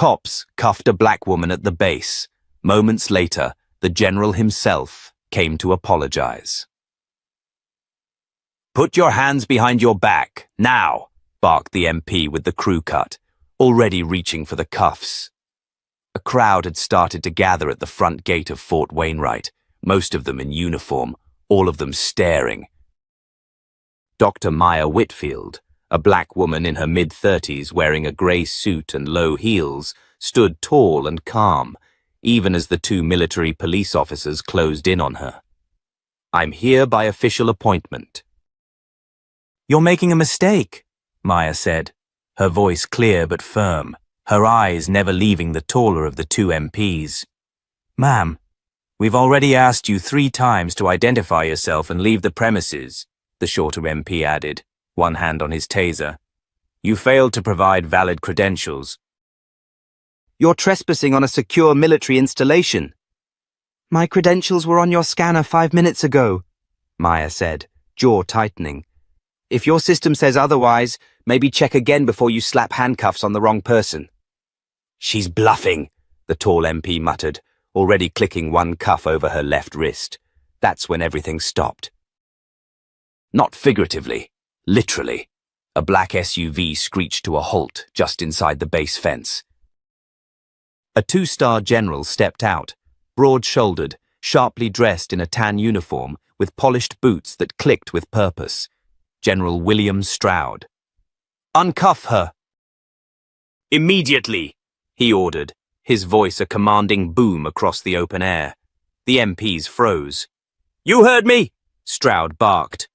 cops cuffed a black woman at the base. Moments later, the general himself came to apologize. "Put your hands behind your back, now," barked the MP with the crew cut, already reaching for the cuffs. A crowd had started to gather at the front gate of Fort Wainwright, most of them in uniform, all of them staring. Dr. Maya Whitfield, a black woman in her mid-30s wearing a grey suit and low heels, stood tall and calm, even as the two military police officers closed in on her. "I'm here by official appointment." "You're making a mistake," Maya said, her voice clear but firm, her eyes never leaving the taller of the two MPs. "Ma'am, we've already asked you 3 times to identify yourself and leave the premises," the shorter MP added, one hand on his taser. "You failed to provide valid credentials." "You're trespassing on a secure military installation." "My credentials were on your scanner 5 minutes ago," Maya said, jaw tightening. "If your system says otherwise, maybe check again before you slap handcuffs on the wrong person." "She's bluffing," the tall MP muttered, already clicking one cuff over her left wrist. That's when everything stopped. Not figuratively, literally. A black SUV screeched to a halt just inside the base fence. A 2-star general stepped out, broad-shouldered, sharply dressed in a tan uniform with polished boots that clicked with purpose. General William Stroud. "Uncuff her!" "Immediately!" he ordered, his voice a commanding boom across the open air. The MPs froze. "You heard me!" Stroud barked.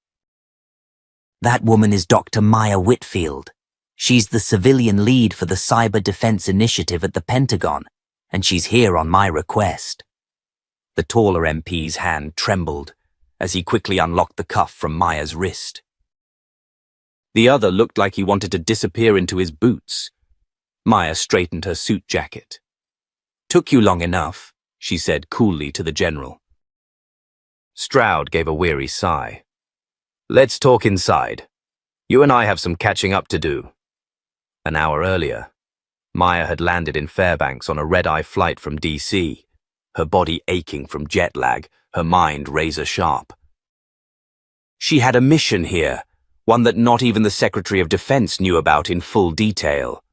"That woman is Dr. Maya Whitfield. She's the civilian lead for the Cyber Defense Initiative at the Pentagon, and she's here on my request." The taller MP's hand trembled as he quickly unlocked the cuff from Maya's wrist. The other looked like he wanted to disappear into his boots. Maya straightened her suit jacket. "Took you long enough," she said coolly to the general. Stroud gave a weary sigh. "Let's talk inside. You and I have some catching up to do." An hour earlier, Maya had landed in Fairbanks on a red-eye flight from DC, her body aching from jet lag, her mind razor-sharp. She had a mission here, one that not even the Secretary of Defense knew about in full detail.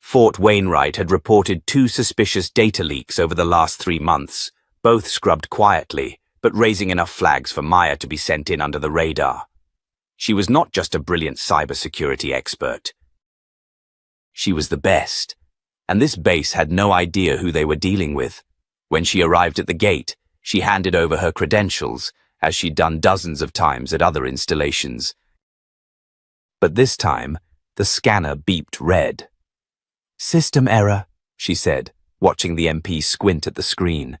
Fort Wainwright had reported 2 suspicious data leaks over the last 3 months, both scrubbed quietly, but raising enough flags for Maya to be sent in under the radar. She was not just a brilliant cybersecurity expert. She was the best, and this base had no idea who they were dealing with. When she arrived at the gate, she handed over her credentials, as she'd done dozens of times at other installations. But this time, the scanner beeped red. "System error," she said, watching the MP squint at the screen.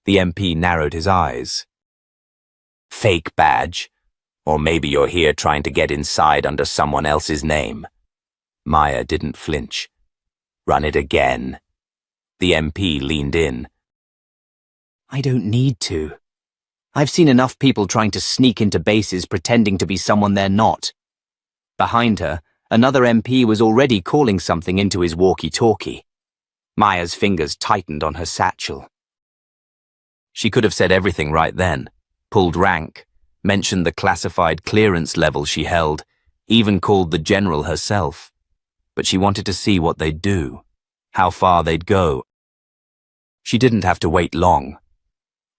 The MP narrowed his eyes. "Fake badge? Or maybe you're here trying to get inside under someone else's name." Maya didn't flinch. "Run it again." The MP leaned in. "I don't need to. I've seen enough people trying to sneak into bases pretending to be someone they're not." Behind her, another MP was already calling something into his walkie-talkie. Maya's fingers tightened on her satchel. She could have said everything right then, pulled rank, mentioned the classified clearance level she held, even called the general herself. But she wanted to see what they'd do, how far they'd go. She didn't have to wait long.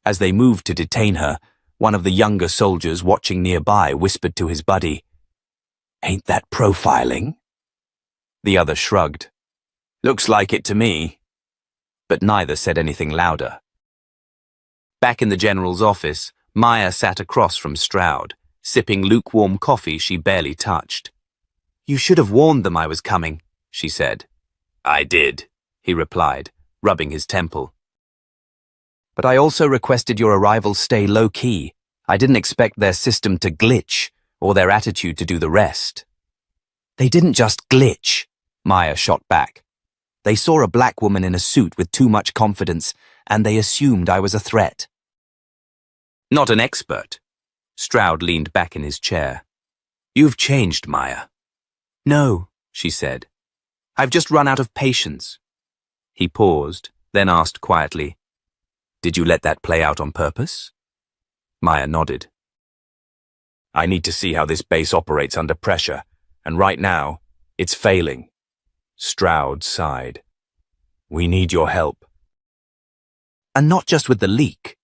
As they moved to detain her, one of the younger soldiers watching nearby whispered to his buddy, "Ain't that profiling?" The other shrugged. "Looks like it to me." But neither said anything louder. Back in the general's office, Maya sat across from Stroud, sipping lukewarm coffee she barely touched. "You should have warned them I was coming," she said. "I did," he replied, rubbing his temple. "But I also requested your arrival stay low-key. I didn't expect their system to glitch, or their attitude to do the rest." "They didn't just glitch," Maya shot back. "They saw a black woman in a suit with too much confidence, and they assumed I was a threat." "Not an expert." Stroud leaned back in his chair. "You've changed, Maya." "No," she said. "I've just run out of patience. He paused, then asked quietly, "Did you let that play out on purpose?" Maya nodded. "I need to see how this base operates under pressure, and right now, it's failing." Stroud sighed. "We need your help." "And not just with the leak.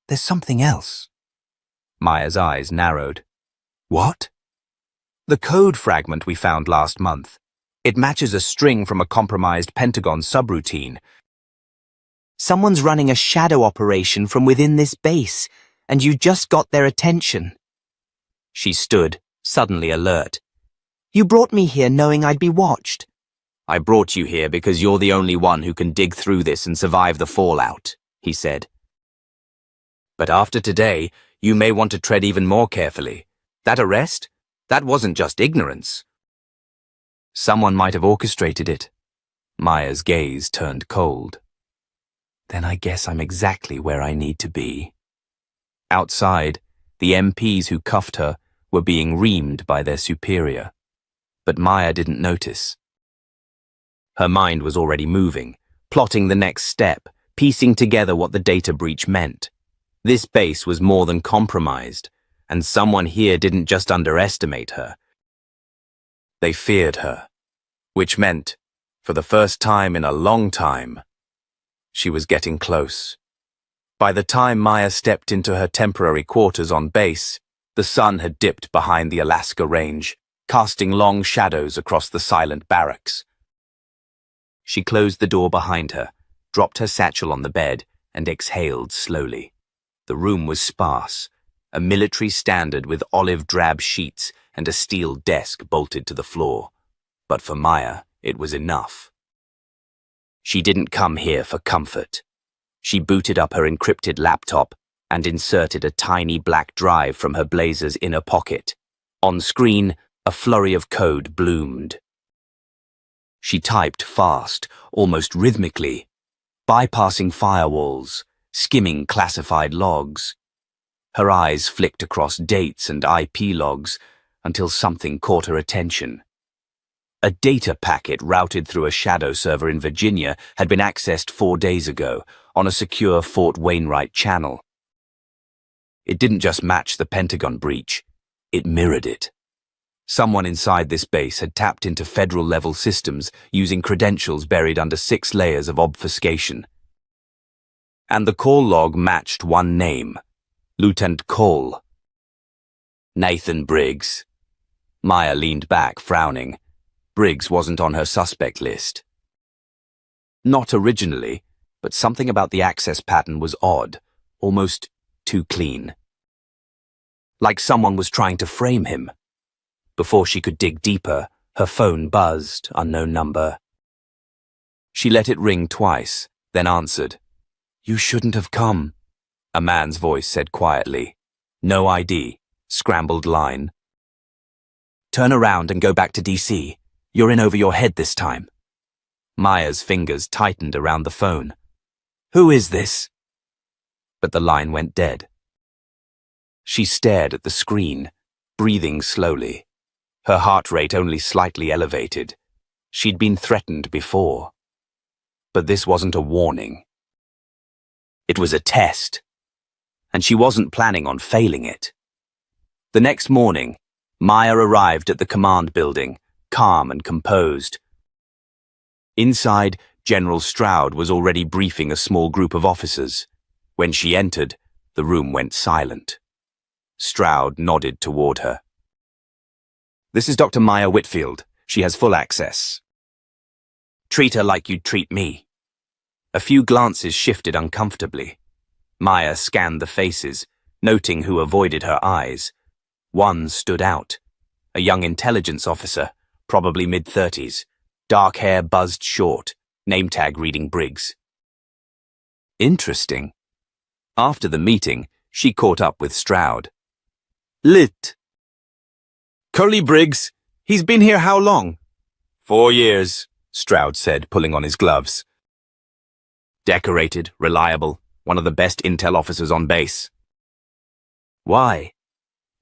There's something else." Maya's eyes narrowed. "What?" "The code fragment we found last month. It matches a string from a compromised Pentagon subroutine. Someone's running a shadow operation from within this base, and you just got their attention." She stood, suddenly alert. "You brought me here knowing I'd be watched." "I brought you here because you're the only one who can dig through this and survive the fallout," he said. "But after today, you may want to tread even more carefully. That arrest? That wasn't just ignorance. Someone might have orchestrated it." Maya's gaze turned cold. "Then I guess I'm exactly where I need to be." Outside, the MPs who cuffed her were being reamed by their superior. But Maya didn't notice. Her mind was already moving, plotting the next step, piecing together what the data breach meant. This base was more than compromised, and someone here didn't just underestimate her. They feared her, which meant, for the first time in a long time, she was getting close. By the time Maya stepped into her temporary quarters on base, the sun had dipped behind the Alaska Range, casting long shadows across the silent barracks. She closed the door behind her, dropped her satchel on the bed, and exhaled slowly. The room was sparse, a military standard with olive-drab sheets and a steel desk bolted to the floor. But for Maya, it was enough. She didn't come here for comfort. She booted up her encrypted laptop and inserted a tiny black drive from her blazer's inner pocket. On screen, a flurry of code bloomed. She typed fast, almost rhythmically, bypassing firewalls, skimming classified logs. Her eyes flicked across dates and IP logs until something caught her attention. A data packet routed through a shadow server in Virginia had been accessed 4 days ago on a secure Fort Wainwright channel. It didn't just match the Pentagon breach, it mirrored it. Someone inside this base had tapped into federal-level systems using credentials buried under 6 layers of obfuscation. And the call log matched one name, Lieutenant Cole. Nathan Briggs. Maya leaned back, frowning. Briggs wasn't on her suspect list. Not originally, but something about the access pattern was odd, almost too clean. Like someone was trying to frame him. Before she could dig deeper, her phone buzzed, unknown number. She let it ring twice, then answered. "You shouldn't have come," a man's voice said quietly. "No ID, scrambled line. Turn around and go back to DC. You're in over your head this time." Maya's fingers tightened around the phone. "Who is this?" But the line went dead. She stared at the screen, breathing slowly. Her heart rate only slightly elevated. She'd been threatened before. But this wasn't a warning. It was a test. And she wasn't planning on failing it. The next morning, Maya arrived at the command building, calm and composed. Inside, General Stroud was already briefing a small group of officers. When she entered, the room went silent. Stroud nodded toward her. "This is Dr. Maya Whitfield. She has full access. Treat her like you'd treat me." A few glances shifted uncomfortably. Maya scanned the faces, noting who avoided her eyes. One stood out. A young intelligence officer, probably mid-30s. Dark hair buzzed short, name tag reading Briggs. Interesting. After the meeting, she caught up with Stroud. "Lit. Curly Briggs, he's been here how long?" 4 years, Stroud said, pulling on his gloves. "Decorated, reliable, one of the best intel officers on base." "Why?"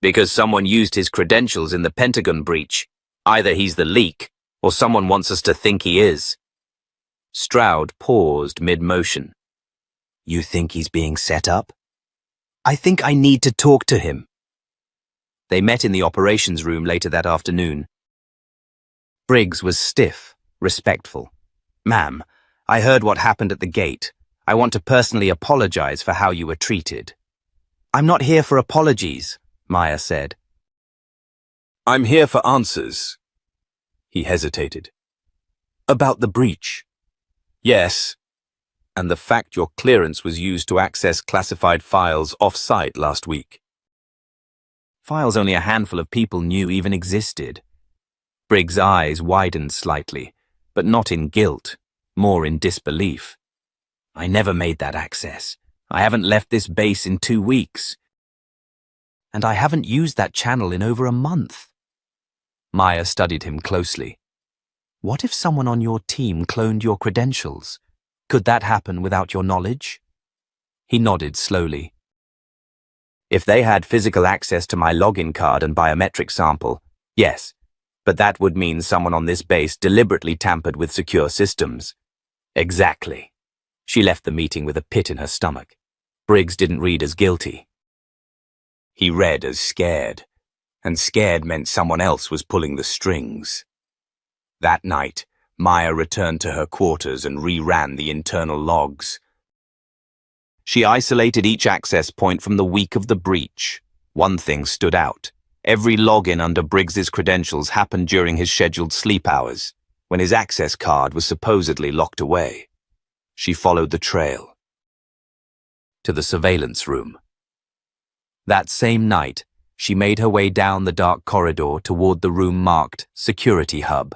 "Because someone used his credentials in the Pentagon breach. Either he's the leak, or someone wants us to think he is." Stroud paused mid-motion. You think he's being set up? I think I need to talk to him. They met in the operations room later that afternoon. Briggs was stiff, respectful. Ma'am, I heard what happened at the gate. I want to personally apologize for how you were treated. I'm not here for apologies, Maya said. I'm here for answers. He hesitated. About the breach? Yes. And the fact your clearance was used to access classified files off-site last week. Files only a handful of people knew even existed. Briggs' eyes widened slightly, but not in guilt, more in disbelief. I never made that access. I haven't left this base in 2 weeks. And I haven't used that channel in over a month. Maya studied him closely. What if someone on your team cloned your credentials? Could that happen without your knowledge? He nodded slowly. If they had physical access to my login card and biometric sample, yes, but that would mean someone on this base deliberately tampered with secure systems. Exactly. She left the meeting with a pit in her stomach. Briggs didn't read as guilty. He read as scared, and scared meant someone else was pulling the strings. That night, Maya returned to her quarters and reran the internal logs. She isolated each access point from the week of the breach. One thing stood out. Every login under Briggs's credentials happened during his scheduled sleep hours, when his access card was supposedly locked away. She followed the trail to the surveillance room. That same night, she made her way down the dark corridor toward the room marked Security Hub.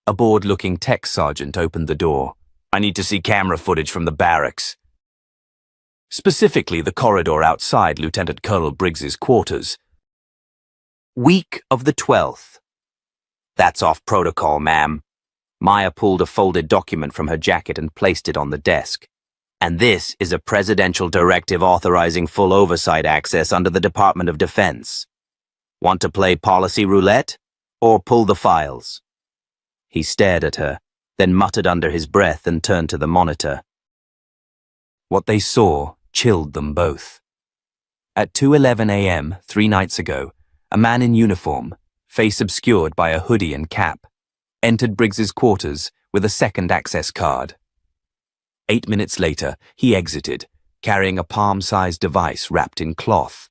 A bored-looking tech sergeant opened the door. I need to see camera footage from the barracks. Specifically, the corridor outside Lieutenant Colonel Briggs's quarters. Week of the 12th. That's off protocol, ma'am. Maya pulled a folded document from her jacket and placed it on the desk. And this is a presidential directive authorizing full oversight access under the Department of Defense. Want to play policy roulette? Or pull the files? He stared at her, then muttered under his breath and turned to the monitor. What they saw chilled them both. At 2:11 a.m. 3 nights ago, a man in uniform, face obscured by a hoodie and cap, entered Briggs's quarters with a second access card. 8 minutes later, he exited, carrying a palm-sized device wrapped in cloth.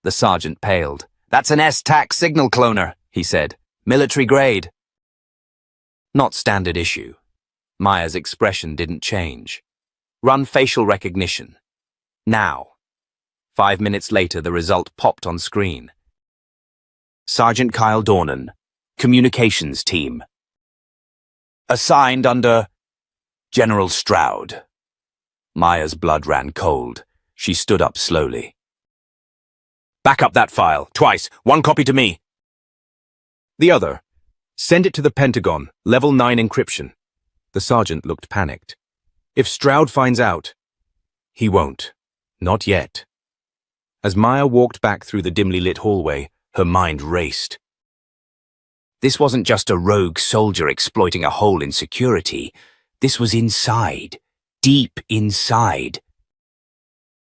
The sergeant paled. That's an S-TAC signal cloner, he said. Military grade. Not standard issue. Maya's expression didn't change. Run facial recognition. Now. 5 minutes later, the result popped on screen. Sergeant Kyle Dornan, Communications Team. Assigned under General Stroud. Maya's blood ran cold. She stood up slowly. Back up that file, twice. One copy to me. The other. Send it to the Pentagon, level 9 encryption. The sergeant looked panicked. If Stroud finds out, he won't. Not yet. As Maya walked back through the dimly lit hallway, her mind raced. This wasn't just a rogue soldier exploiting a hole in security. This was inside, deep inside.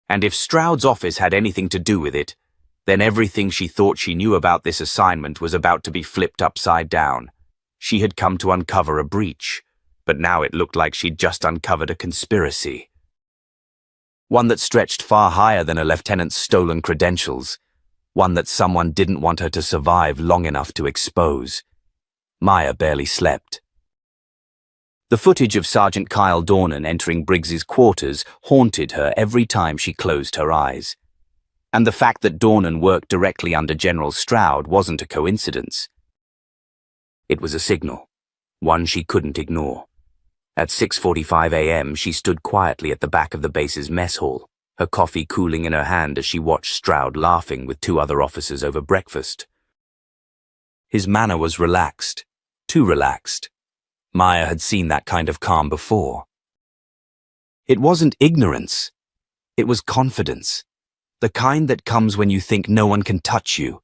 And if Stroud's office had anything to do with it, then everything she thought she knew about this assignment was about to be flipped upside down. She had come to uncover a breach, but now it looked like she'd just uncovered a conspiracy. One that stretched far higher than a lieutenant's stolen credentials. One that someone didn't want her to survive long enough to expose. Maya barely slept. The footage of Sergeant Kyle Dornan entering Briggs's quarters haunted her every time she closed her eyes. And the fact that Dornan worked directly under General Stroud wasn't a coincidence. It was a signal, one she couldn't ignore. At 6:45 a.m., she stood quietly at the back of the base's mess hall, her coffee cooling in her hand as she watched Stroud laughing with 2 other officers over breakfast. His manner was relaxed, too relaxed. Maya had seen that kind of calm before. It wasn't ignorance. It was confidence. The kind that comes when you think no one can touch you.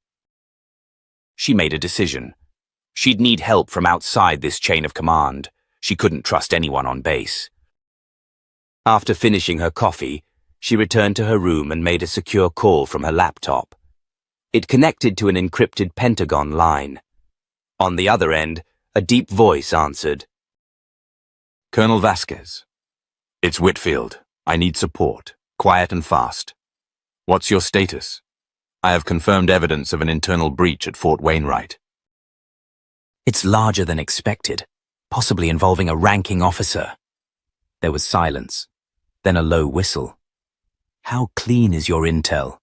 She made a decision. She'd need help from outside this chain of command. She couldn't trust anyone on base. After finishing her coffee, she returned to her room and made a secure call from her laptop. It connected to an encrypted Pentagon line. On the other end, a deep voice answered. Colonel Vasquez. It's Whitfield. I need support. Quiet and fast. What's your status? I have confirmed evidence of an internal breach at Fort Wainwright. It's larger than expected, possibly involving a ranking officer. There was silence, then a low whistle. How clean is your intel?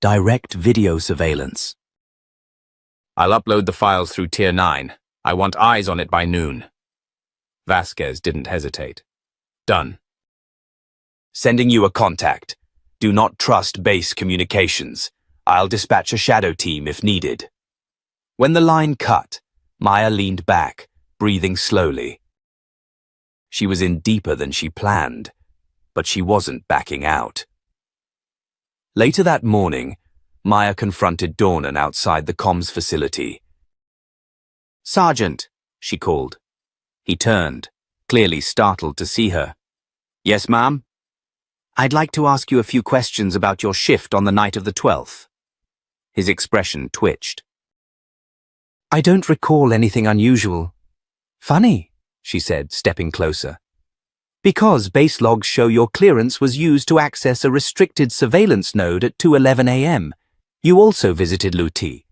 Direct video surveillance. I'll upload the files through Tier 9. I want eyes on it by noon. Vasquez didn't hesitate. Done. Sending you a contact. Do not trust base communications. I'll dispatch a shadow team if needed. When the line cut, Maya leaned back, breathing slowly. She was in deeper than she planned, but she wasn't backing out. Later that morning, Maya confronted Dornan outside the comms facility. "Sergeant," she called. He turned, clearly startled to see her. "Yes, ma'am?" "I'd like to ask you a few questions about your shift on the night of the 12th. His expression twitched. "I don't recall anything unusual." "Funny," she said, stepping closer. "Because base logs show your clearance was used to access a restricted surveillance node at 2:11 a.m. You also visited Luti."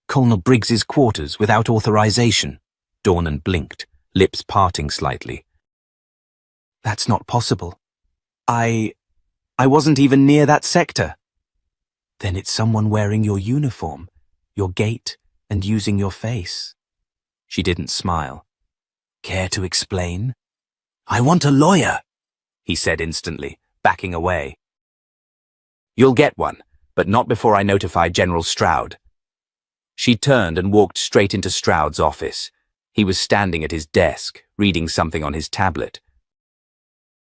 "Colonel Briggs's quarters without authorization." Dornan blinked, lips parting slightly. "That's not possible. I wasn't even near that sector." "Then it's someone wearing your uniform, your gait, and using your face." She didn't smile. "Care to explain?" "I want a lawyer," he said instantly, backing away. "You'll get one, but not before I notify General Stroud." She turned and walked straight into Stroud's office. He was standing at his desk, reading something on his tablet.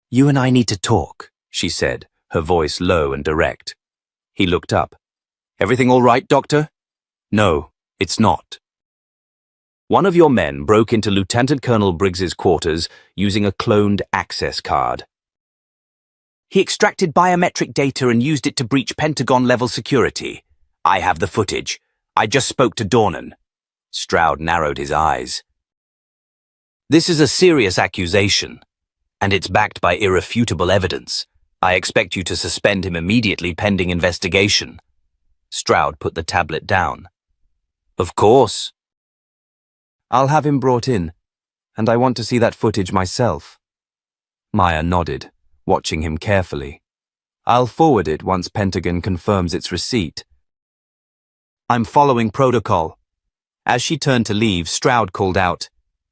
"You and I need to talk," she said, her voice low and direct. He looked up. "Everything all right, Doctor?" "No, it's not." "One of your men broke into Lieutenant Colonel Briggs's quarters using a cloned access card. He extracted biometric data and used it to breach Pentagon-level security. I have the footage. I just spoke to Dornan." Stroud narrowed his eyes. "This is a serious accusation, and it's backed by irrefutable evidence. I expect you to suspend him immediately pending investigation." Stroud put the tablet down. "Of course." "I'll have him brought in, and I want to see that footage myself." Maya nodded, watching him carefully. "I'll forward it once Pentagon confirms its receipt." "I'm following protocol." As she turned to leave, Stroud called out,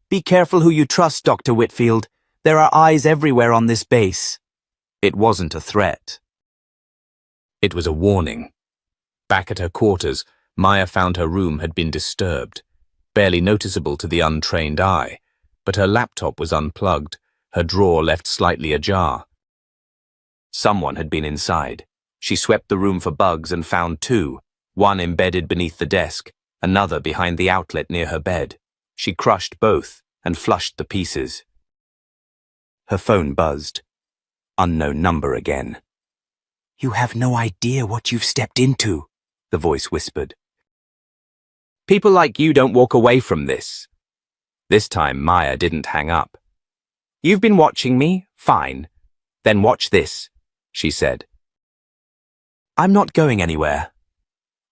"Be careful who you trust, Dr. Whitfield. There are eyes everywhere on this base." It wasn't a threat. It was a warning. Back at her quarters, Maya found her room had been disturbed, barely noticeable to the untrained eye, but her laptop was unplugged, her drawer left slightly ajar. Someone had been inside. She swept the room for bugs and found two, one embedded beneath the desk, another behind the outlet near her bed. She crushed both and flushed the pieces. Her phone buzzed. Unknown number again. "You have no idea what you've stepped into," the voice whispered. "People like you don't walk away from this." This time Maya didn't hang up. "You've been watching me? Fine. Then watch this," she said. "I'm not going anywhere."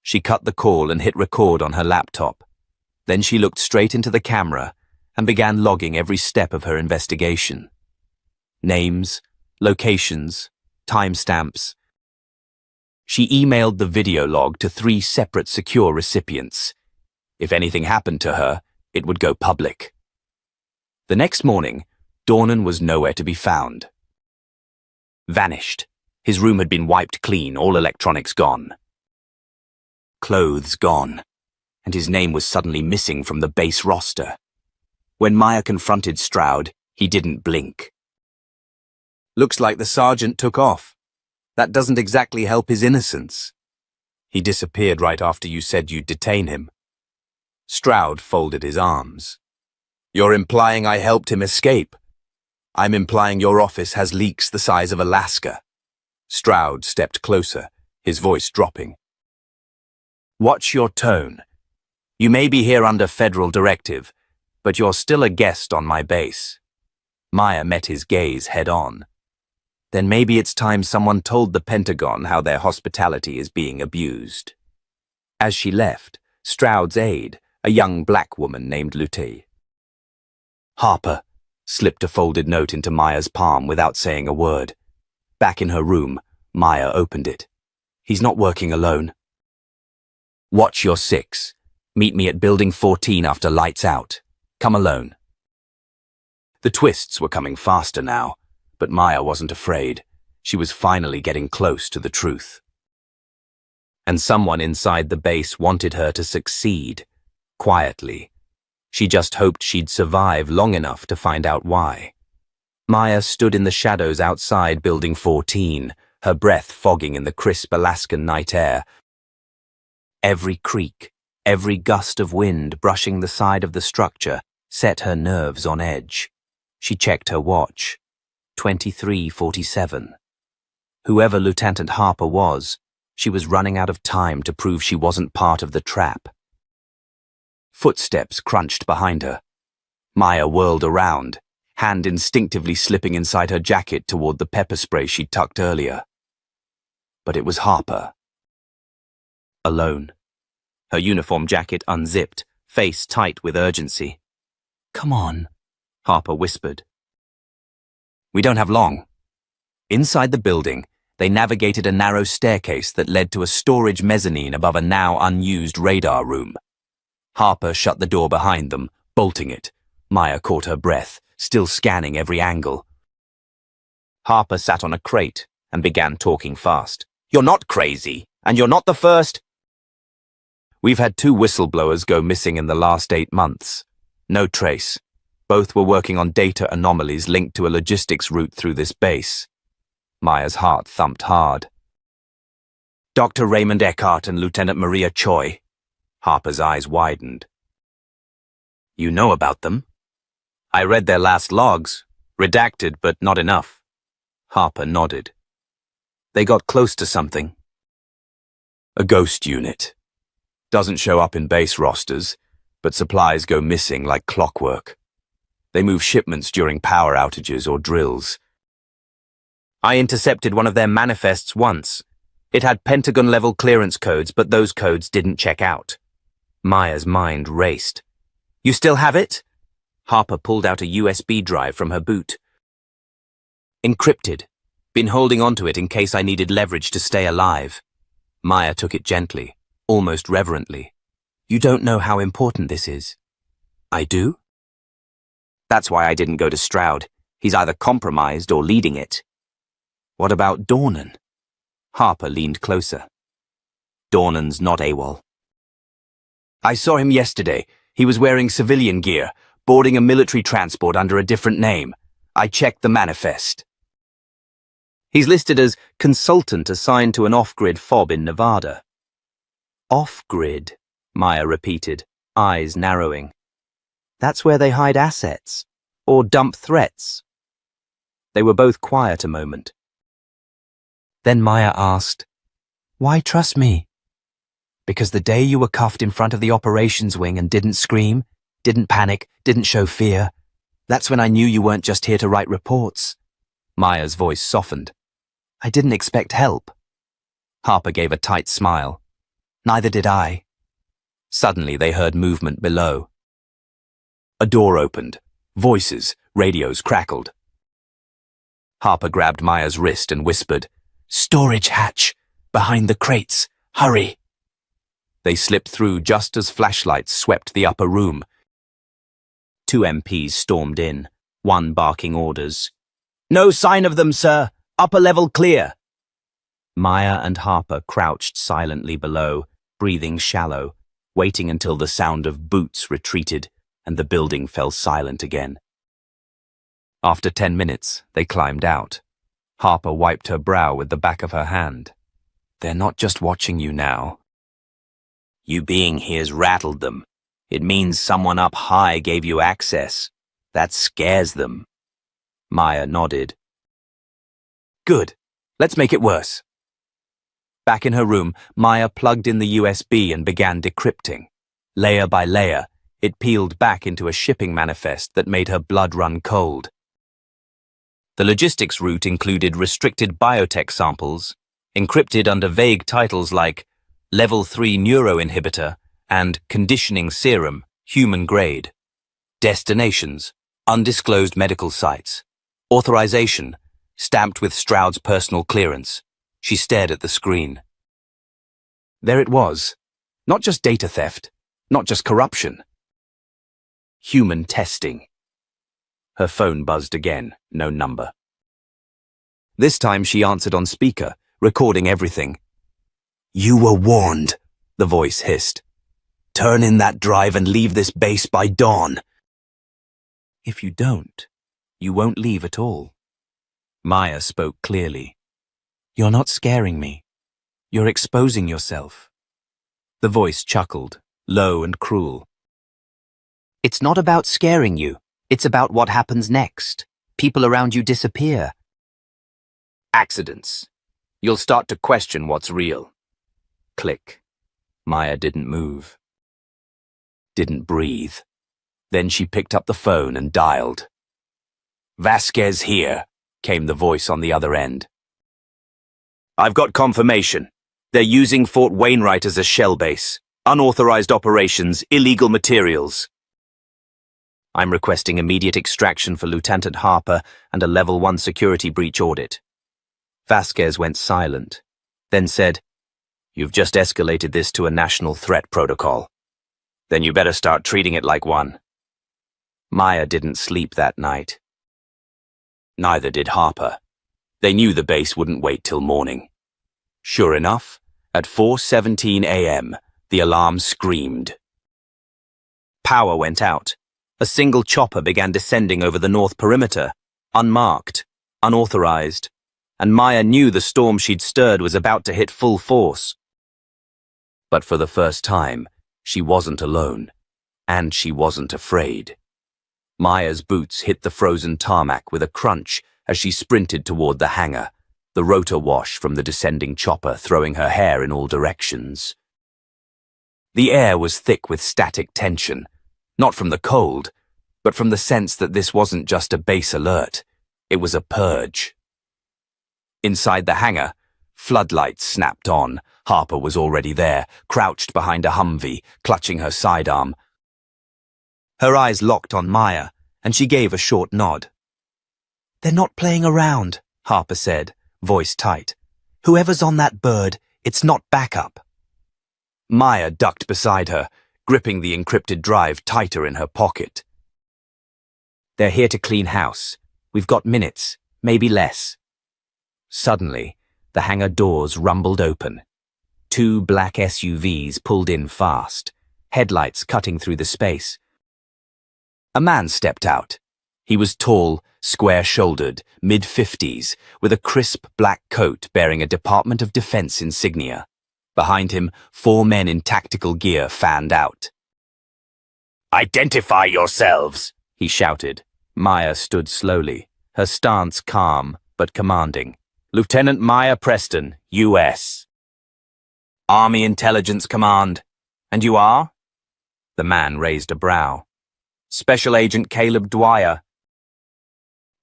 She cut the call and hit record on her laptop. Then she looked straight into the camera and began logging every step of her investigation. Names, locations, timestamps. She emailed the video log to 3 separate secure recipients. If anything happened to her, it would go public. The next morning, Dornan was nowhere to be found. Vanished. His room had been wiped clean, all electronics gone. Clothes gone, and his name was suddenly missing from the base roster. When Maya confronted Stroud, he didn't blink. "Looks like the sergeant took off. That doesn't exactly help his innocence. He disappeared right after you said you'd detain him." Stroud folded his arms. You're implying I helped him escape. I'm implying your office has leaks the size of Alaska. Stroud stepped closer, his voice dropping. Watch your tone. You may be here under federal directive, but you're still a guest on my base. Maya met his gaze head-on. Then maybe it's time someone told the Pentagon how their hospitality is being abused. As she left, Stroud's aide, a young black woman named Lute. Harper slipped a folded note into Maya's palm without saying a word. Back in her room, Maya opened it. He's not working alone. Watch your 6. Meet me at Building 14 after lights out. Come alone. The twists were coming faster now, but Maya wasn't afraid. She was finally getting close to the truth. And someone inside the base wanted her to succeed, quietly. She just hoped she'd survive long enough to find out why. Maya stood in the shadows outside Building 14, her breath fogging in the crisp Alaskan night air. Every creak, every gust of wind brushing the side of the structure set her nerves on edge. She checked her watch. 23:47. Whoever Lieutenant Harper was, she was running out of time to prove she wasn't part of the trap. Footsteps crunched behind her. Maya whirled around, hand instinctively slipping inside her jacket toward the pepper spray she'd tucked earlier. But it was Harper. Alone. Her uniform jacket unzipped, face tight with urgency. "Come on," Harper whispered. "We don't have long." Inside the building, they navigated a narrow staircase that led to a storage mezzanine above a now unused radar room. Harper shut the door behind them, bolting it. Maya caught her breath, still scanning every angle. Harper sat on a crate and began talking fast. "You're not crazy, and you're not the first." "We've had 2 whistleblowers go missing in the last 8 months. No trace. Both were working on data anomalies linked to a logistics route through this base." Maya's heart thumped hard. "Dr. Raymond Eckhart and Lieutenant Maria Choi." Harper's eyes widened. "You know about them?" "I read their last logs. Redacted, but not enough." Harper nodded. "They got close to something." "A ghost unit. Doesn't show up in base rosters, but supplies go missing like clockwork. They move shipments during power outages or drills. I intercepted one of their manifests once. It had Pentagon-level clearance codes, but those codes didn't check out." Maya's mind raced. "You still have it?" Harper pulled out a USB drive from her boot. "Encrypted. Been holding onto it in case I needed leverage to stay alive." Maya took it gently, almost reverently. "You don't know how important this is." "I do?" "That's why I didn't go to Stroud. He's either compromised or leading it." "What about Dornan?" Harper leaned closer. "Dornan's not AWOL. I saw him yesterday. He was wearing civilian gear, boarding a military transport under a different name. I checked the manifest. He's listed as consultant assigned to an off-grid FOB in Nevada." "Off-grid," Maya repeated, eyes narrowing. "That's where they hide assets, or dump threats." They were both quiet a moment. Then Maya asked, "Why trust me?" "Because the day you were cuffed in front of the operations wing and didn't scream, didn't panic, didn't show fear, that's when I knew you weren't just here to write reports." Maya's voice softened. "I didn't expect help." Harper gave a tight smile. "Neither did I." Suddenly they heard movement below. A door opened. Voices, radios crackled. Harper grabbed Maya's wrist and whispered, "Storage hatch! Behind the crates! Hurry!" They slipped through just as flashlights swept the upper room. 2 MPs stormed in, one barking orders. "No sign of them, sir! Upper level clear!" Maya and Harper crouched silently below, breathing shallow, waiting until the sound of boots retreated and the building fell silent again. After 10 minutes, they climbed out. Harper wiped her brow with the back of her hand. "They're not just watching you now. You being here's rattled them. It means someone up high gave you access. That scares them. Maya nodded. Good. Let's make it worse. Back in her room, Maya plugged in the USB and began decrypting. Layer by layer, it peeled back into a shipping manifest that made her blood run cold. The logistics route included restricted biotech samples, encrypted under vague titles like Level 3 Neuroinhibitor and Conditioning Serum, Human Grade. Destinations, undisclosed medical sites. Authorization, stamped with Stroud's personal clearance. She stared at the screen. There it was. Not just data theft, not just corruption. Human testing. Her phone buzzed again, no number. This time she answered on speaker, recording everything. You were warned, the voice hissed. Turn in that drive and leave this base by dawn. If you don't, you won't leave at all. Maya spoke clearly. You're not scaring me. You're exposing yourself. The voice chuckled, low and cruel. It's not about scaring you. It's about what happens next. People around you disappear. Accidents. You'll start to question what's real. Click. Maya didn't move. Didn't breathe. Then she picked up the phone and dialed. Vasquez here, came the voice on the other end. I've got confirmation. They're using Fort Wainwright as a shell base. Unauthorized operations, illegal materials. I'm requesting immediate extraction for Lieutenant Harper and a Level 1 security breach audit. Vasquez went silent, then said, You've just escalated this to a national threat protocol. Then you better start treating it like one. Maya didn't sleep that night. Neither did Harper. They knew the base wouldn't wait till morning. Sure enough, at 4:17 a.m., the alarm screamed. Power went out. A single chopper began descending over the north perimeter, unmarked, unauthorized, and Maya knew the storm she'd stirred was about to hit full force. But for the first time, she wasn't alone, and she wasn't afraid. Maya's boots hit the frozen tarmac with a crunch as she sprinted toward the hangar, the rotor wash from the descending chopper throwing her hair in all directions. The air was thick with static tension, not from the cold, but from the sense that this wasn't just a base alert, it was a purge. Inside the hangar, floodlights snapped on. Harper was already there, crouched behind a Humvee, clutching her sidearm. Her eyes locked on Maya, and she gave a short nod. They're not playing around, Harper said, voice tight. Whoever's on that bird, it's not backup. Maya ducked beside her, gripping the encrypted drive tighter in her pocket. They're here to clean house. We've got minutes, maybe less. Suddenly, the hangar doors rumbled open. 2 black SUVs pulled in fast, headlights cutting through the space. A man stepped out. He was tall, square-shouldered, mid-50s, with a crisp black coat bearing a Department of Defense insignia. Behind him, 4 men in tactical gear fanned out. Identify yourselves, he shouted. Maya stood slowly, her stance calm but commanding. Lieutenant Maya Preston, U.S. Army Intelligence Command. And you are? The man raised a brow. Special Agent Caleb Dwyer.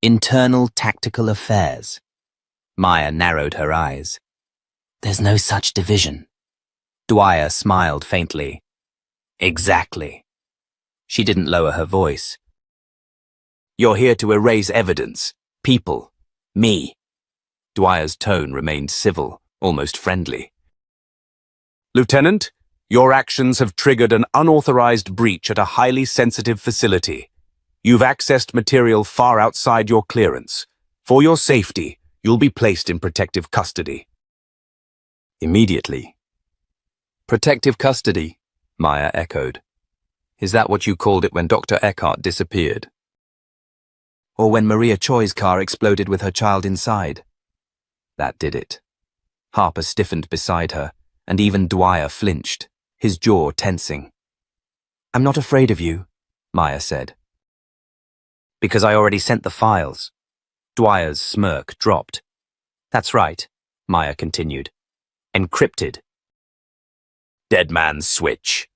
Internal Tactical Affairs. Maya narrowed her eyes. There's no such division. Dwyer smiled faintly. Exactly. She didn't lower her voice. You're here to erase evidence. People. Me. Dwyer's tone remained civil, almost friendly. Lieutenant, your actions have triggered an unauthorized breach at a highly sensitive facility. You've accessed material far outside your clearance. For your safety, you'll be placed in protective custody. Immediately. Protective custody, Maya echoed. Is that what you called it when Dr. Eckhart disappeared? Or when Maria Choi's car exploded with her child inside? That did it. Harper stiffened beside her, and even Dwyer flinched, his jaw tensing. I'm not afraid of you, Maya said. Because I already sent the files. Dwyer's smirk dropped. That's right, Maya continued. Encrypted. Dead man's switch.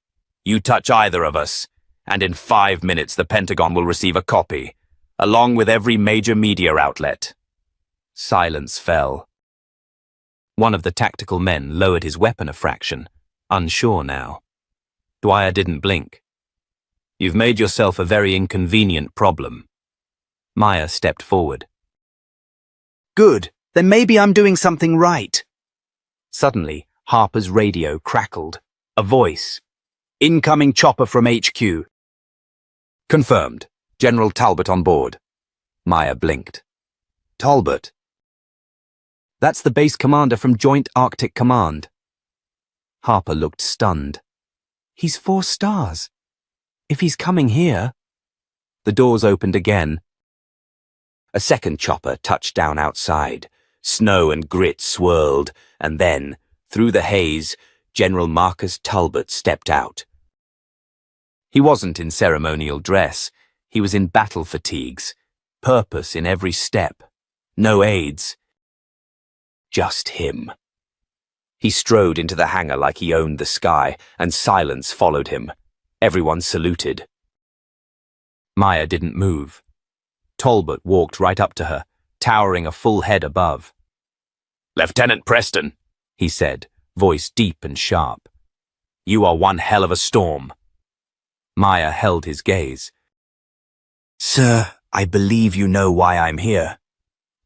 You touch either of us, and in 5 minutes the Pentagon will receive a copy, along with every major media outlet. Silence fell. One of the tactical men lowered his weapon a fraction, unsure now. Dwyer didn't blink. You've made yourself a very inconvenient problem. Maya stepped forward. Good, then maybe I'm doing something right. Suddenly, Harper's radio crackled. A voice. Incoming chopper from HQ. Confirmed. General Talbot on board. Maya blinked. Talbot? That's the base commander from Joint Arctic Command. Harper looked stunned. He's 4 stars. If he's coming here... The doors opened again. A second chopper touched down outside. Snow and grit swirled, and then, through the haze, General Marcus Talbot stepped out. He wasn't in ceremonial dress. He was in battle fatigues, purpose in every step. No aides. Just him. He strode into the hangar like he owned the sky, and silence followed him. Everyone saluted. Maya didn't move. Talbot walked right up to her, towering a full head above. Lieutenant Preston, he said, voice deep and sharp. You are one hell of a storm. Maya held his gaze. Sir, I believe you know why I'm here.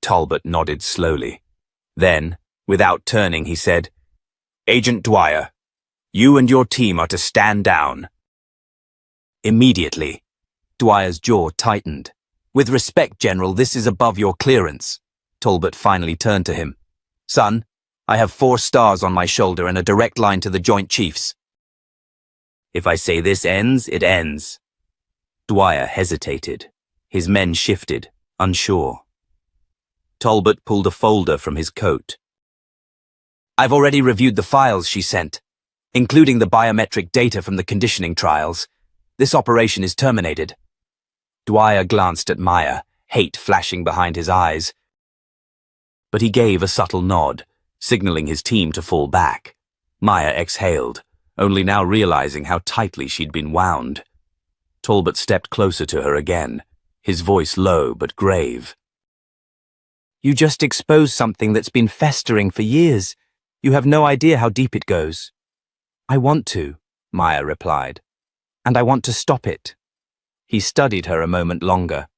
Talbot nodded slowly. Then, without turning, he said, Agent Dwyer, you and your team are to stand down. Immediately. Dwyer's jaw tightened. With respect, General, this is above your clearance. Talbot finally turned to him. Son, I have 4 stars on my shoulder and a direct line to the Joint Chiefs. If I say this ends, it ends. Dwyer hesitated. His men shifted, unsure. Talbot pulled a folder from his coat. I've already reviewed the files she sent, including the biometric data from the conditioning trials. This operation is terminated. Dwyer glanced at Maya, hate flashing behind his eyes. But he gave a subtle nod, signaling his team to fall back. Maya exhaled, only now realizing how tightly she'd been wound. Talbot stepped closer to her again, his voice low but grave. You just exposed something that's been festering for years. You have no idea how deep it goes. I want to, Maya replied, and I want to stop it. He studied her a moment longer.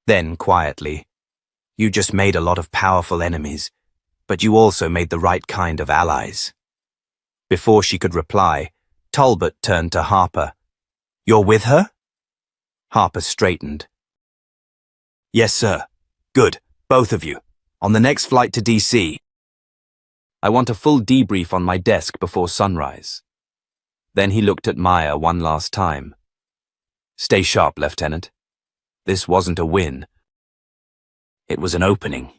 Then, quietly, you just made a lot of powerful enemies, but you also made the right kind of allies. Before she could reply, Talbot turned to Harper. You're with her? Harper straightened. Yes, sir. Good, both of you. On the next flight to DC. I want a full debrief on my desk before sunrise. Then he looked at Maya one last time. Stay sharp, Lieutenant. This wasn't a win. It was an opening.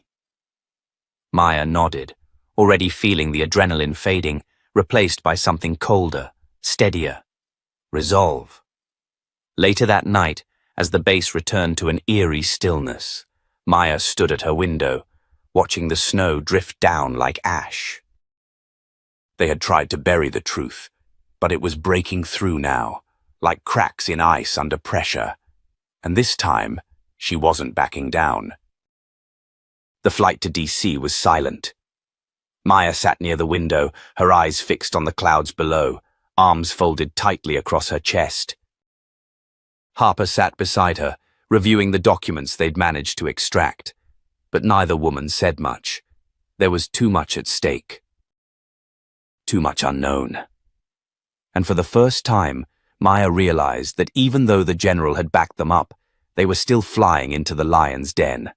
Maya nodded, already feeling the adrenaline fading, replaced by something colder, steadier. Resolve. Later that night, as the base returned to an eerie stillness, Maya stood at her window, watching the snow drift down like ash. They had tried to bury the truth, but it was breaking through now, like cracks in ice under pressure. And this time, she wasn't backing down. The flight to DC was silent. Maya sat near the window, her eyes fixed on the clouds below, arms folded tightly across her chest. Harper sat beside her, reviewing the documents they'd managed to extract. But neither woman said much. There was too much at stake. Too much unknown. And for the first time, Maya realized that even though the general had backed them up, they were still flying into the lion's den.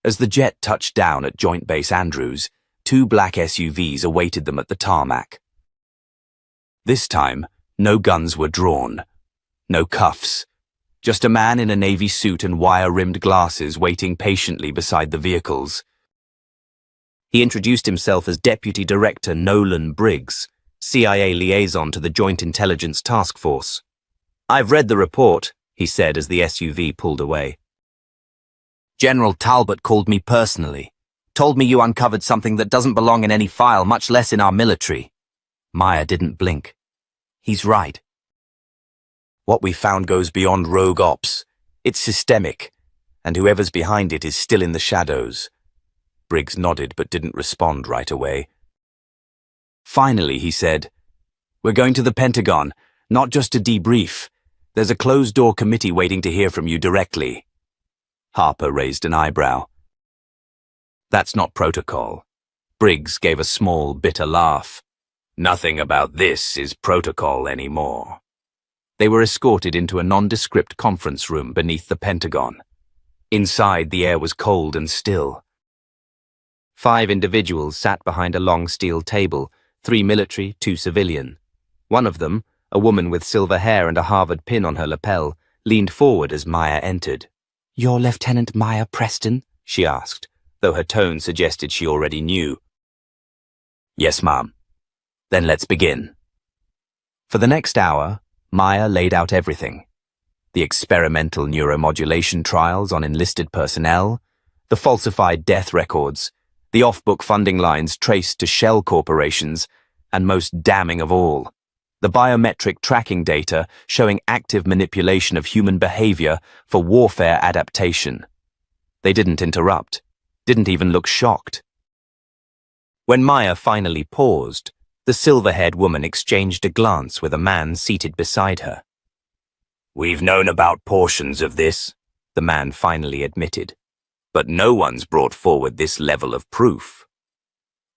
As the jet touched down at Joint Base Andrews, 2 black SUVs awaited them at the tarmac. This time, no guns were drawn. No cuffs. Just a man in a navy suit and wire-rimmed glasses waiting patiently beside the vehicles. He introduced himself as Deputy Director Nolan Briggs, CIA liaison to the Joint Intelligence Task Force. "I've read the report," he said as the SUV pulled away. "General Talbot called me personally. Told me you uncovered something that doesn't belong in any file, much less in our military." Maya didn't blink. "He's right. What we found goes beyond rogue ops. It's systemic, and whoever's behind it is still in the shadows." Briggs nodded but didn't respond right away. Finally, he said, "We're going to the Pentagon, not just to debrief. There's a closed-door committee waiting to hear from you directly." Harper raised an eyebrow. "That's not protocol." Briggs gave a small, bitter laugh. "Nothing about this is protocol anymore." They were escorted into a nondescript conference room beneath the Pentagon. Inside, the air was cold and still. 5 individuals sat behind a long steel table, 3 military, 2 civilian. One of them, a woman with silver hair and a Harvard pin on her lapel, leaned forward as Maya entered. "You're Lieutenant Maya Preston?" she asked, though her tone suggested she already knew. "Yes, ma'am." "Then let's begin." For the next hour, Maya laid out everything. The experimental neuromodulation trials on enlisted personnel, the falsified death records, the off-book funding lines traced to shell corporations, and most damning of all, the biometric tracking data showing active manipulation of human behavior for warfare adaptation. They didn't interrupt, didn't even look shocked. When Maya finally paused, the silver-haired woman exchanged a glance with a man seated beside her. "We've known about portions of this," the man finally admitted, "but no one's brought forward this level of proof."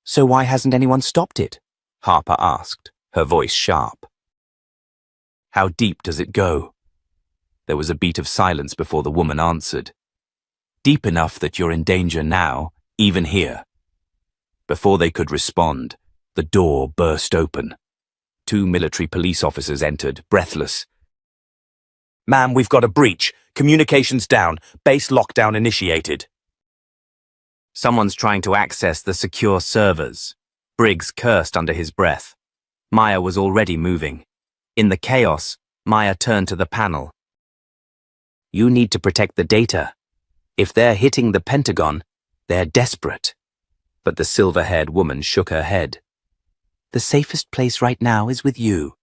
"So why hasn't anyone stopped it?" Harper asked, her voice sharp. "How deep does it go?" There was a beat of silence before the woman answered. "Deep enough that you're in danger now, even here." Before they could respond, the door burst open. 2 military police officers entered, breathless. "Ma'am, we've got a breach. Communications down. Base lockdown initiated." "Someone's trying to access the secure servers." Briggs cursed under his breath. Maya was already moving. In the chaos, Maya turned to the panel. "You need to protect the data. If they're hitting the Pentagon, they're desperate." But the silver-haired woman shook her head. "The safest place right now is with you."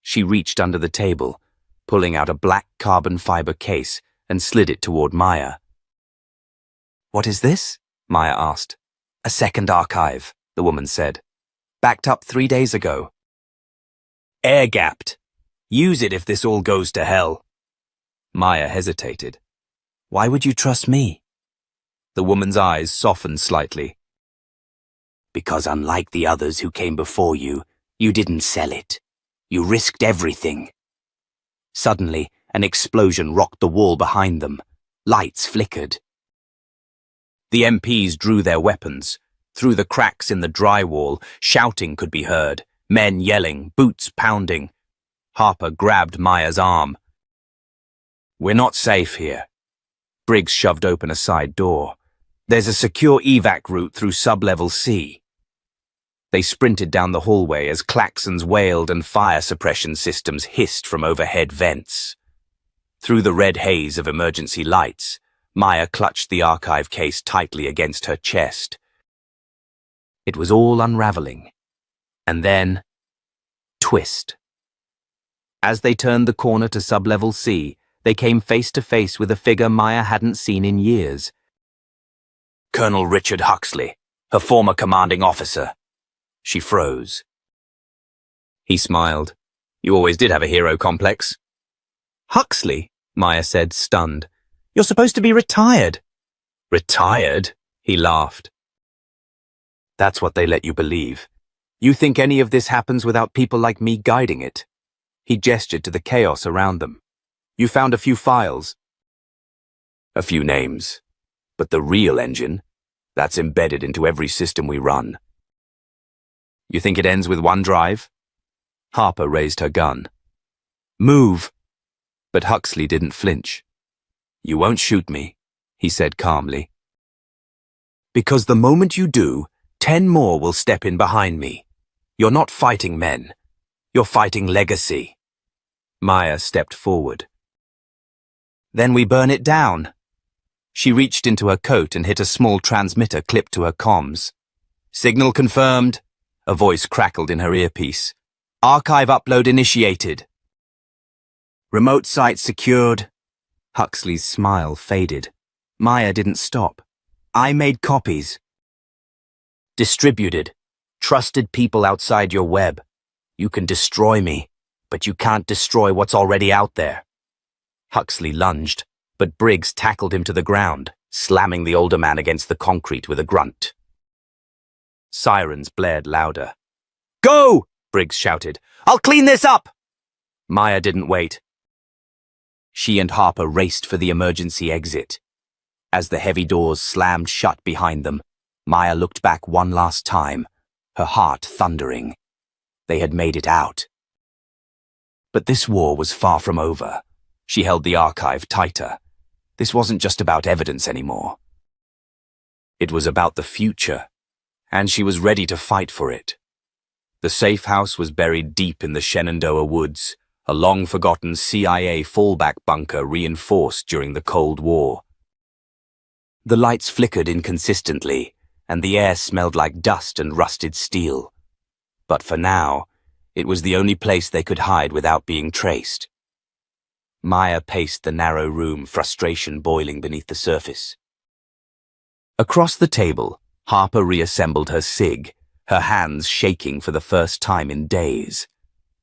She reached under the table, pulling out a black carbon fiber case and slid it toward Maya. "What is this?" Maya asked. "A second archive," the woman said. "Backed up 3 days ago. Air-gapped. Use it if this all goes to hell." Maya hesitated. "Why would you trust me?" The woman's eyes softened slightly. "Because unlike the others who came before you, you didn't sell it. You risked everything." Suddenly, an explosion rocked the wall behind them. Lights flickered. The MPs drew their weapons. Through the cracks in the drywall, shouting could be heard, men yelling, boots pounding. Harper grabbed Maya's arm. "We're not safe here." Briggs shoved open a side door. "There's a secure evac route through sub-level C." They sprinted down the hallway as klaxons wailed and fire suppression systems hissed from overhead vents. Through the red haze of emergency lights, Maya clutched the archive case tightly against her chest. It was all unraveling. And then, twist. As they turned the corner to sub-level C, they came face to face with a figure Maya hadn't seen in years. Colonel Richard Huxley, her former commanding officer. She froze. He smiled. "You always did have a hero complex." "Huxley?" Maya said, stunned. "You're supposed to be retired." "Retired?" He laughed. "That's what they let you believe. You think any of this happens without people like me guiding it?" He gestured to the chaos around them. "You found a few files." "A few names. But the real engine, that's embedded into every system we run." "You think it ends with OneDrive?" Harper raised her gun. "Move!" But Huxley didn't flinch. "You won't shoot me," he said calmly. "Because the moment you do, 10 more will step in behind me." You're not fighting men. You're fighting legacy. Maya stepped forward. Then we burn it down. She reached into her coat and hit a small transmitter clipped to her comms. Signal confirmed. A voice crackled in her earpiece. Archive upload initiated. Remote site secured. Huxley's smile faded. Maya didn't stop. I made copies. Distributed. Trusted people outside your web. You can destroy me, but you can't destroy what's already out there. Huxley lunged, but Briggs tackled him to the ground, slamming the older man against the concrete with a grunt. Sirens blared louder. Go! Briggs shouted. I'll clean this up! Maya didn't wait. She and Harper raced for the emergency exit. As the heavy doors slammed shut behind them, Maya looked back one last time, her heart thundering. They had made it out. But this war was far from over. She held the archive tighter. This wasn't just about evidence anymore. It was about the future, and she was ready to fight for it. The safe house was buried deep in the Shenandoah woods, a long-forgotten CIA fallback bunker reinforced during the Cold War. The lights flickered inconsistently, and the air smelled like dust and rusted steel. But for now, it was the only place they could hide without being traced. Maya paced the narrow room, frustration boiling beneath the surface. Across the table, Harper reassembled her SIG, her hands shaking for the first time in days.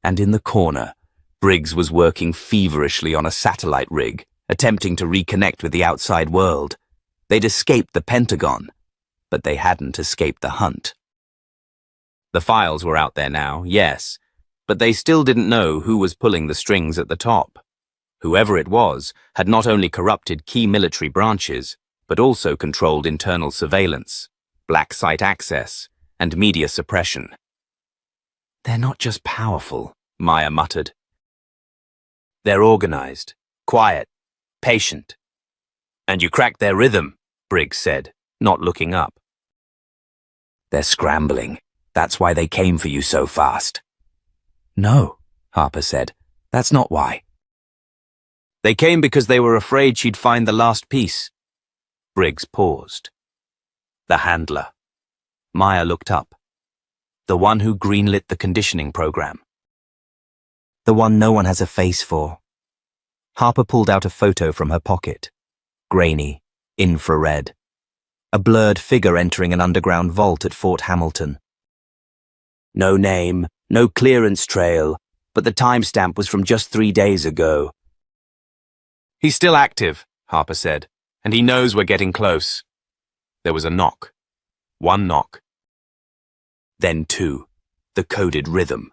And in the corner, Briggs was working feverishly on a satellite rig, attempting to reconnect with the outside world. They'd escaped the Pentagon, but they hadn't escaped the hunt. The files were out there now, yes, but they still didn't know who was pulling the strings at the top. Whoever it was had not only corrupted key military branches, but also controlled internal surveillance, black site access, and media suppression. They're not just powerful, Maya muttered. They're organized, quiet, patient. And you cracked their rhythm, Briggs said, not looking up. They're scrambling. That's why they came for you so fast. No, Harper said. That's not why. They came because they were afraid she'd find the last piece. Briggs paused. The handler. Maya looked up. The one who greenlit the conditioning program. The one no one has a face for. Harper pulled out a photo from her pocket. Grainy, infrared. A blurred figure entering an underground vault at Fort Hamilton. No name, no clearance trail, but the timestamp was from just 3 days ago. He's still active, Harper said, and he knows we're getting close. There was a knock. One knock. Then two. The coded rhythm.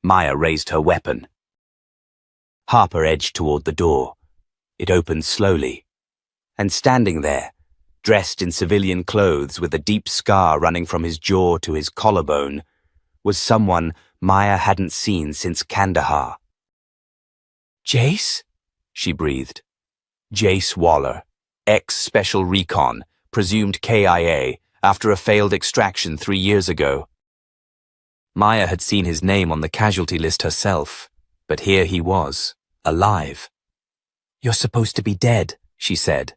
Maya raised her weapon. Harper edged toward the door. It opened slowly. And standing there, dressed in civilian clothes with a deep scar running from his jaw to his collarbone, was someone Maya hadn't seen since Kandahar. Jace? She breathed. Jace Waller, ex-Special Recon, presumed KIA, after a failed extraction 3 years ago. Maya had seen his name on the casualty list herself, but here he was, alive. You're supposed to be dead, she said.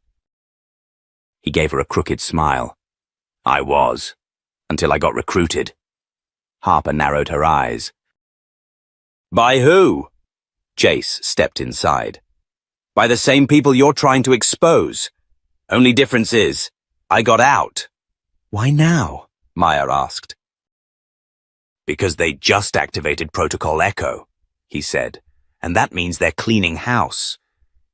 He gave her a crooked smile. I was, until I got recruited. Harper narrowed her eyes. By who? Jace stepped inside. By the same people you're trying to expose. Only difference is, I got out. Why now? Maya asked. Because they just activated Protocol Echo, he said, and that means they're cleaning house.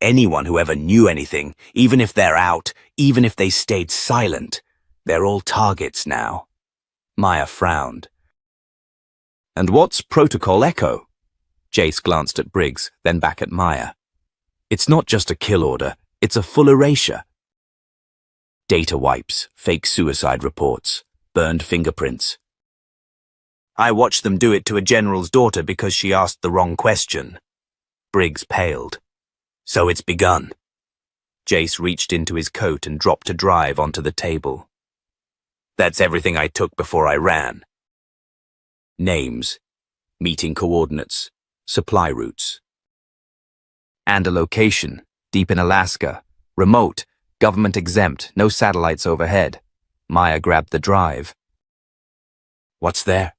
Anyone who ever knew anything, even if they're out, even if they stayed silent, they're all targets now. Maya frowned. And what's Protocol Echo? Jace glanced at Briggs, then back at Maya. It's not just a kill order, it's a full erasure. Data wipes, fake suicide reports, burned fingerprints. I watched them do it to a general's daughter because she asked the wrong question. Briggs paled. So it's begun. Jace reached into his coat and dropped a drive onto the table. That's everything I took before I ran. names, meeting coordinates, supply routes. And a location, deep in Alaska, remote, government exempt, no satellites overhead. Maya grabbed the drive. What's there?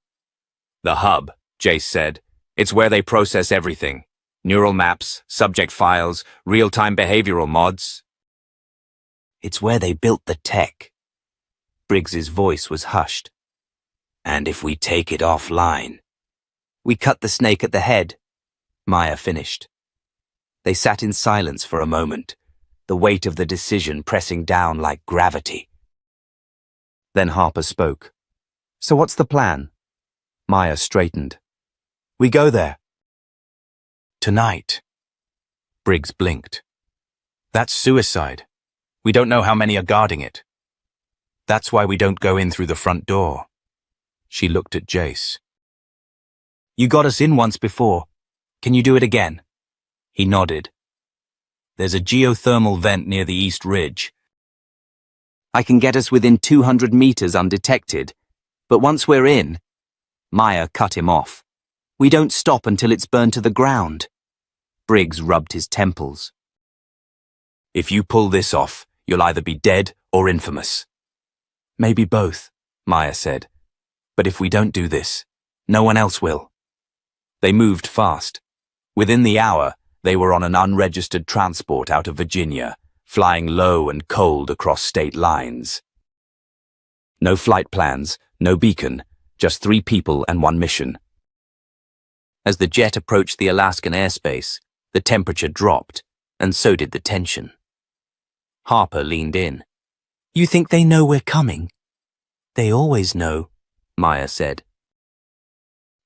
The hub, Jace said. It's where they process everything. Neural maps, subject files, real-time behavioral mods. It's where they built the tech. Briggs's voice was hushed. And if we take it offline? We cut the snake at the head, Maya finished. They sat in silence for a moment, the weight of the decision pressing down like gravity. Then Harper spoke. So what's the plan? Maya straightened. We go there. Tonight. Briggs blinked. That's suicide. We don't know how many are guarding it. That's why we don't go in through the front door. She looked at Jace. You got us in once before. Can you do it again? He nodded. There's a geothermal vent near the East Ridge. I can get us within 200 meters undetected, but once we're in, Maya cut him off. We don't stop until it's burned to the ground. Briggs rubbed his temples. If you pull this off, you'll either be dead or infamous. Maybe both, Maya said. But if we don't do this, no one else will. They moved fast. Within the hour, they were on an unregistered transport out of Virginia, flying low and cold across state lines. No flight plans, no beacon, just 3 people and 1 mission. As the jet approached the Alaskan airspace, the temperature dropped, and so did the tension. Harper leaned in. You think they know we're coming? They always know, Maya said.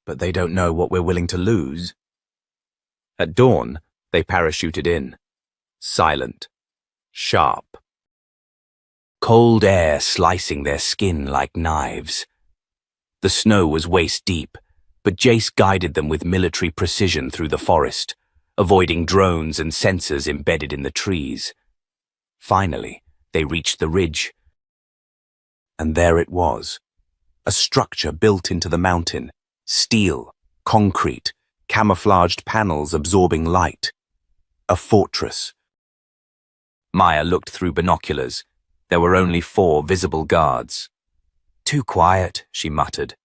But they don't know what we're willing to lose. At dawn, they parachuted in. Silent. Sharp. Cold air slicing their skin like knives. The snow was waist deep, but Jace guided them with military precision through the forest, avoiding drones and sensors embedded in the trees. Finally, they reached the ridge. And there it was. A structure built into the mountain. Steel, concrete, camouflaged panels absorbing light. A fortress. Maya looked through binoculars. There were only 4 visible guards. Too quiet, she muttered.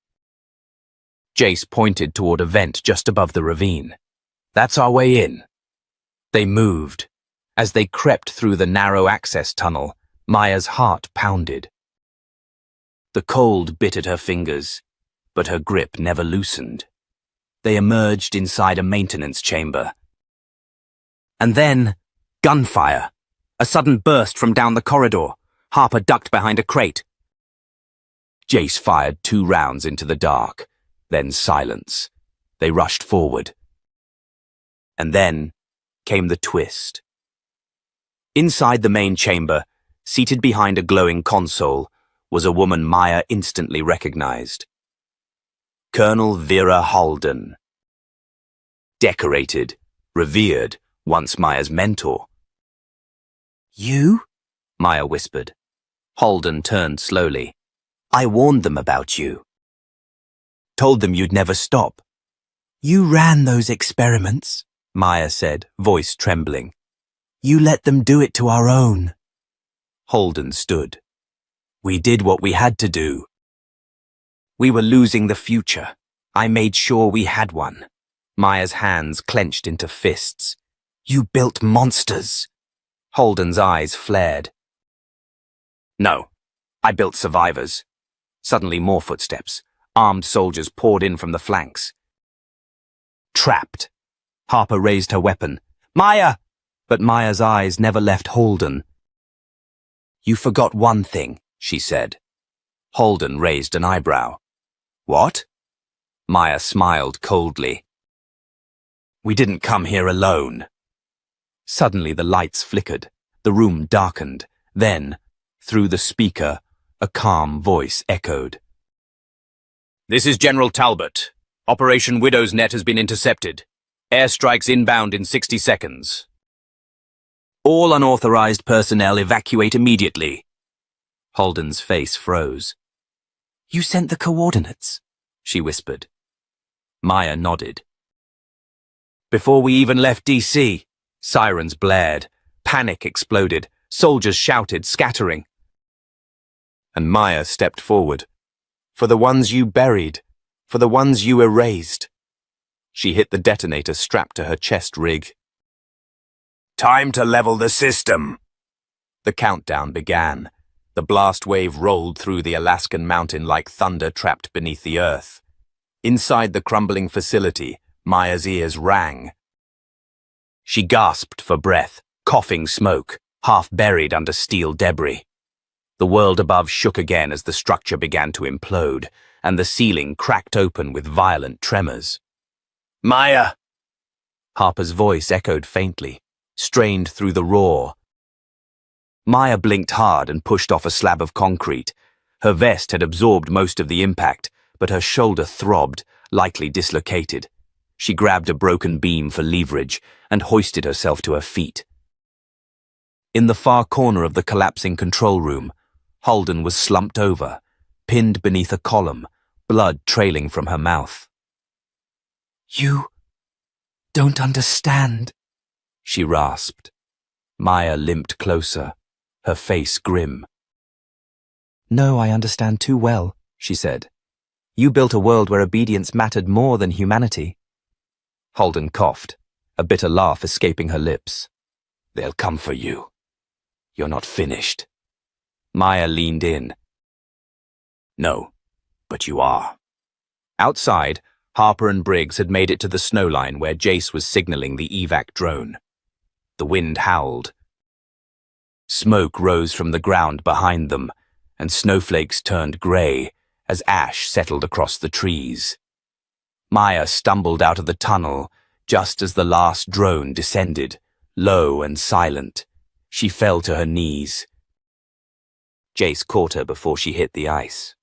Jace pointed toward a vent just above the ravine. That's our way in. They moved. As they crept through the narrow access tunnel, Maya's heart pounded. The cold bit at her fingers, but her grip never loosened. They emerged inside a maintenance chamber. And then, gunfire. A sudden burst from down the corridor. Harper ducked behind a crate. Jace fired 2 rounds into the dark, then silence. They rushed forward. And then came the twist. Inside the main chamber, seated behind a glowing console, was a woman Maya instantly recognized. Colonel Vera Halden. Decorated, revered, once Maya's mentor. You? Maya whispered. Halden turned slowly. I warned them about you. Told them you'd never stop. You ran those experiments, Maya said, voice trembling. You let them do it to our own. Halden stood. We did what we had to do. We were losing the future. I made sure we had one. Maya's hands clenched into fists. You built monsters. Halden's eyes flared. No, I built survivors. Suddenly more footsteps. Armed soldiers poured in from the flanks. Trapped. Harper raised her weapon. Maya! But Maya's eyes never left Halden. You forgot one thing, she said. Halden raised an eyebrow. What? Maya smiled coldly. We didn't come here alone. Suddenly the lights flickered. The room darkened. Then, through the speaker, a calm voice echoed. This is General Talbot. Operation Widow's Net has been intercepted. Airstrikes inbound in 60 seconds. All unauthorized personnel evacuate immediately. Halden's face froze. You sent the coordinates, she whispered. Maya nodded. Before we even left DC, sirens blared, panic exploded, soldiers shouted, scattering. And Maya stepped forward. For the ones you buried, for the ones you erased. She hit the detonator strapped to her chest rig. Time to level the system. The countdown began. The blast wave rolled through the Alaskan mountain like thunder trapped beneath the earth. Inside the crumbling facility, Maya's ears rang. She gasped for breath, coughing smoke, half buried under steel debris. The world above shook again as the structure began to implode, and the ceiling cracked open with violent tremors. Maya! Harper's voice echoed faintly, strained through the roar. Maya blinked hard and pushed off a slab of concrete. Her vest had absorbed most of the impact, but her shoulder throbbed, likely dislocated. She grabbed a broken beam for leverage and hoisted herself to her feet. In the far corner of the collapsing control room, Holden was slumped over, pinned beneath a column, blood trailing from her mouth. You don't understand, she rasped. Maya limped closer, her face grim. No, I understand too well, she said. You built a world where obedience mattered more than humanity. Holden coughed, a bitter laugh escaping her lips. They'll come for you. You're not finished. Maya leaned in. No, but you are. Outside, Harper and Briggs had made it to the snowline where Jace was signaling the evac drone. The wind howled. Smoke rose from the ground behind them, and snowflakes turned grey as ash settled across the trees. Maya stumbled out of the tunnel just as the last drone descended, low and silent. She fell to her knees. Jace caught her before she hit the ice.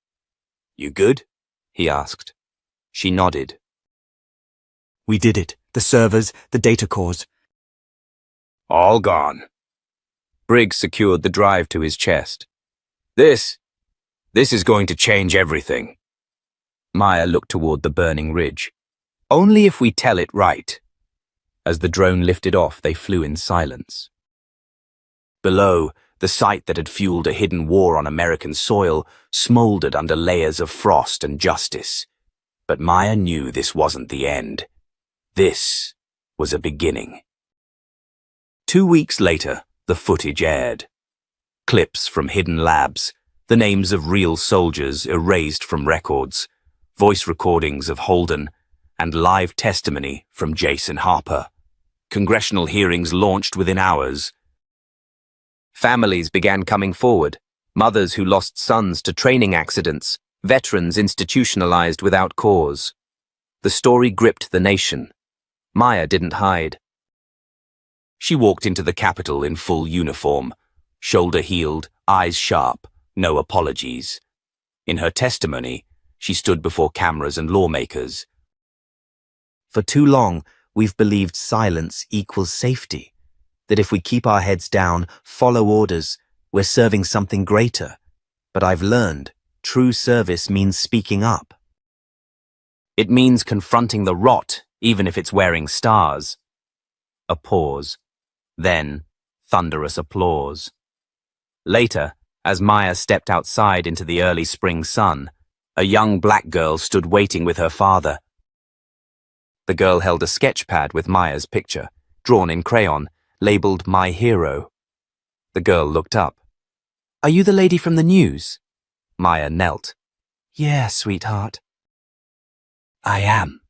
You good? He asked. She nodded. We did it. The servers, the data cores. All gone. Briggs secured the drive to his chest. This is going to change everything. Maya looked toward the burning ridge. Only if we tell it right. As the drone lifted off, they flew in silence. Below, the site that had fueled a hidden war on American soil smoldered under layers of frost and justice. But Maya knew this wasn't the end. This was a beginning. 2 weeks later, the footage aired. Clips from hidden labs, the names of real soldiers erased from records, voice recordings of Holden, and live testimony from Jason Harper. Congressional hearings launched within hours. Families began coming forward, mothers who lost sons to training accidents, veterans institutionalized without cause. The story gripped the nation. Maya didn't hide. She walked into the Capitol in full uniform, shoulder heeled, eyes sharp, no apologies. In her testimony, she stood before cameras and lawmakers. For too long, we've believed silence equals safety, that if we keep our heads down, follow orders, we're serving something greater. But I've learned, true service means speaking up. It means confronting the rot, even if it's wearing stars. A pause. Then, thunderous applause. Later, as Maya stepped outside into the early spring sun, a young black girl stood waiting with her father. The girl held a sketch pad with Maya's picture, drawn in crayon, labeled My Hero. The girl looked up. Are you the lady from the news? Maya knelt. Yeah, sweetheart. I am.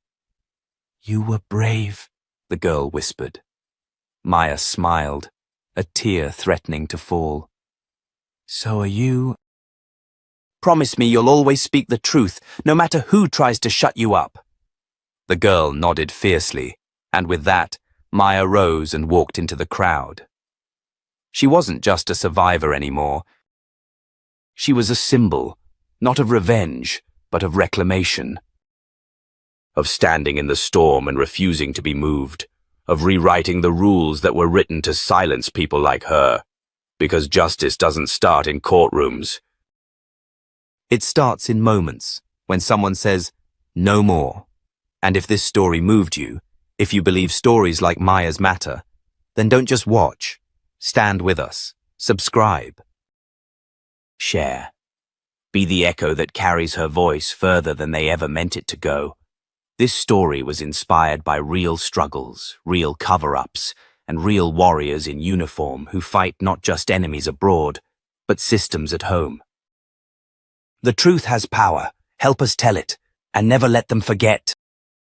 You were brave, the girl whispered. Maya smiled, a tear threatening to fall. So are you. Promise me you'll always speak the truth, no matter who tries to shut you up. The girl nodded fiercely, and with that, Maya rose and walked into the crowd. She wasn't just a survivor anymore. She was a symbol, not of revenge, but of reclamation. Of standing in the storm and refusing to be moved. Of rewriting the rules that were written to silence people like her. Because justice doesn't start in courtrooms. It starts in moments, when someone says, no more. And if this story moved you, if you believe stories like Maya's matter, then don't just watch. Stand with us. Subscribe. Share. Be the echo that carries her voice further than they ever meant it to go. This story was inspired by real struggles, real cover-ups, and real warriors in uniform who fight not just enemies abroad, but systems at home. The truth has power. Help us tell it, and never let them forget.